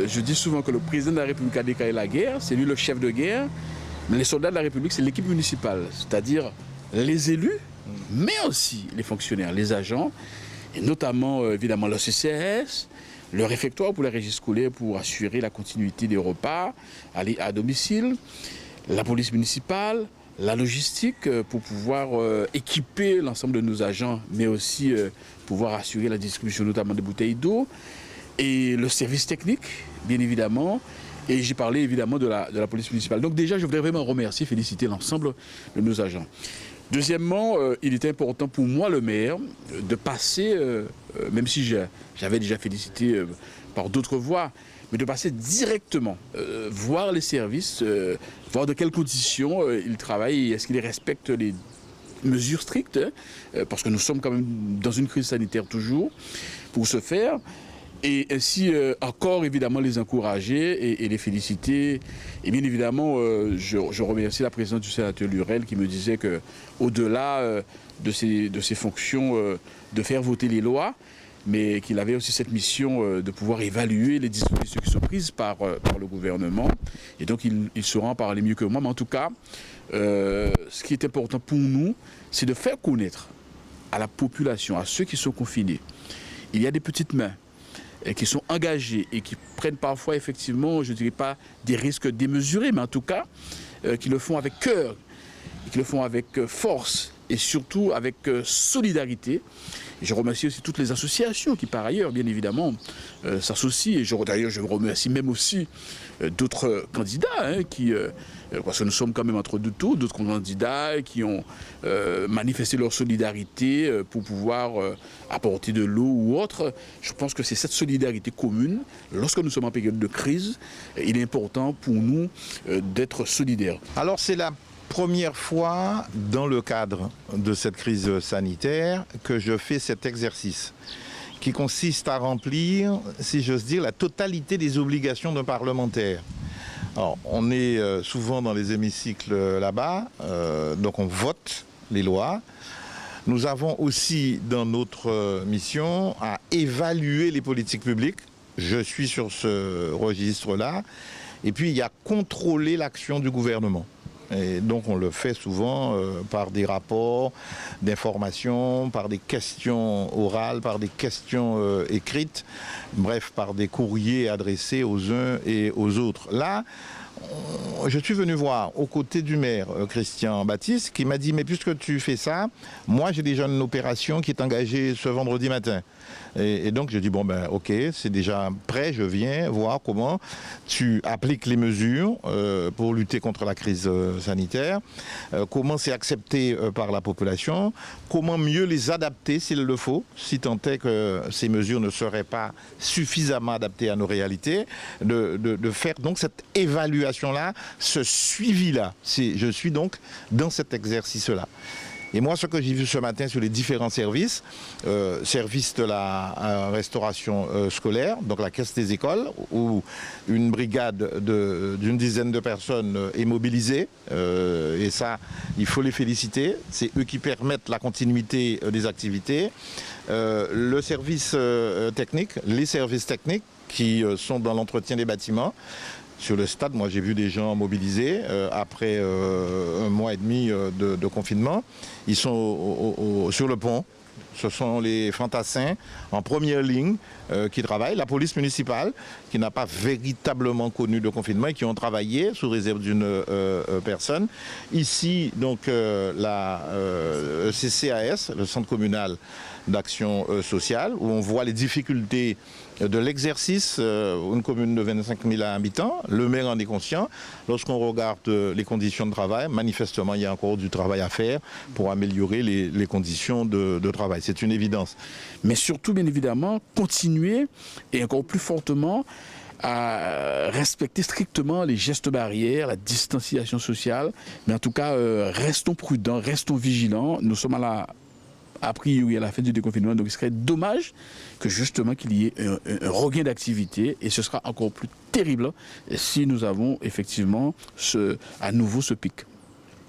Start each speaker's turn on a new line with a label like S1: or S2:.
S1: Je dis souvent que le président de la République a déclaré la guerre, c'est lui le chef de guerre, mais les soldats de la République, c'est l'équipe municipale, c'est-à-dire les élus, mais aussi les fonctionnaires, les agents, et notamment évidemment le CCAS, le réfectoire pour les régies scolaires pour assurer la continuité des repas à domicile, la police municipale, la logistique pour pouvoir équiper l'ensemble de nos agents, mais aussi pouvoir assurer la distribution notamment des bouteilles d'eau, et le service technique, bien évidemment, et j'ai parlé évidemment de la police municipale. Donc déjà, je voudrais vraiment remercier, féliciter l'ensemble de nos agents. Deuxièmement, il était important pour moi, le maire, de passer, même si j'avais déjà félicité par d'autres voies, mais de passer directement, voir les services, voir de quelles conditions ils travaillent, est-ce qu'ils respectent les mesures strictes, parce que nous sommes quand même dans une crise sanitaire toujours, pour ce faire. Et ainsi, encore évidemment, les encourager et les féliciter. Et bien évidemment, je remercie la présidente du sénateur Lurel qui me disait qu'au-delà de ses fonctions de faire voter les lois, mais qu'il avait aussi cette mission de pouvoir évaluer les dispositions qui sont prises par le gouvernement. Et donc, il saura en parler mieux que moi. Mais en tout cas, ce qui est important pour nous, c'est de faire connaître à la population, à ceux qui sont confinés, il y a des petites mains qui sont engagés et qui prennent parfois effectivement, je ne dirais pas des risques démesurés, mais en tout cas, qui le font avec cœur, qui le font avec force et surtout avec solidarité. Et je remercie aussi toutes les associations qui, par ailleurs, bien évidemment, s'associent. Et d'ailleurs, je remercie même aussi d'autres candidats, parce que nous sommes quand même entre deux tours, d'autres candidats qui ont manifesté leur solidarité pour pouvoir apporter de l'eau ou autre. Je pense que c'est cette solidarité commune. Lorsque nous sommes en période de crise, il est important pour nous d'être solidaires.
S2: Alors c'est la première fois dans le cadre de cette crise sanitaire que je fais cet exercice qui consiste à remplir, si j'ose dire, la totalité des obligations d'un parlementaire. Alors, on est souvent dans les hémicycles là-bas, donc on vote les lois. Nous avons aussi dans notre mission à évaluer les politiques publiques. Je suis sur ce registre-là. Et puis il y a contrôler l'action du gouvernement. Et donc on le fait souvent par des rapports d'information, par des questions orales, par des questions écrites, bref, par des courriers adressés aux uns et aux autres. Là, je suis venu voir aux côtés du maire Christian Baptiste qui m'a dit « mais puisque tu fais ça, moi j'ai déjà une opération qui est engagée ce vendredi matin ». Et donc je dis bon ben ok, c'est déjà prêt, je viens voir comment tu appliques les mesures pour lutter contre la crise sanitaire, comment c'est accepté par la population, comment mieux les adapter s'il le faut, si tant est que ces mesures ne seraient pas suffisamment adaptées à nos réalités, de faire donc cette évaluation-là, ce suivi-là. Je suis donc dans cet exercice-là. Et moi, ce que j'ai vu ce matin sur les différents services, service de la restauration scolaire, donc la caisse des écoles, où une brigade d'une dizaine de personnes est mobilisée, et ça, il faut les féliciter. C'est eux qui permettent la continuité des activités. Le service technique, les services techniques qui sont dans l'entretien des bâtiments. Sur le stade, moi j'ai vu des gens mobilisés après un mois et demi de confinement. Ils sont sur le pont. Ce sont les fantassins en première ligne qui travaillent. La police municipale qui n'a pas véritablement connu de confinement et qui ont travaillé sous réserve d'une personne. Ici, donc, la CCAS, le Centre communal d'action sociale, où on voit les difficultés de l'exercice, une commune de 25 000 habitants, le maire en est conscient. Lorsqu'on regarde les conditions de travail, manifestement, il y a encore du travail à faire pour améliorer les conditions de travail. C'est une évidence.
S1: Mais surtout, bien évidemment, continuer et encore plus fortement à respecter strictement les gestes barrières, la distanciation sociale. Mais en tout cas, restons prudents, restons vigilants. Nous sommes a priori à la fin du déconfinement, donc il serait dommage que justement qu'il y ait un regain d'activité et ce sera encore plus terrible si nous avons effectivement à nouveau ce pic.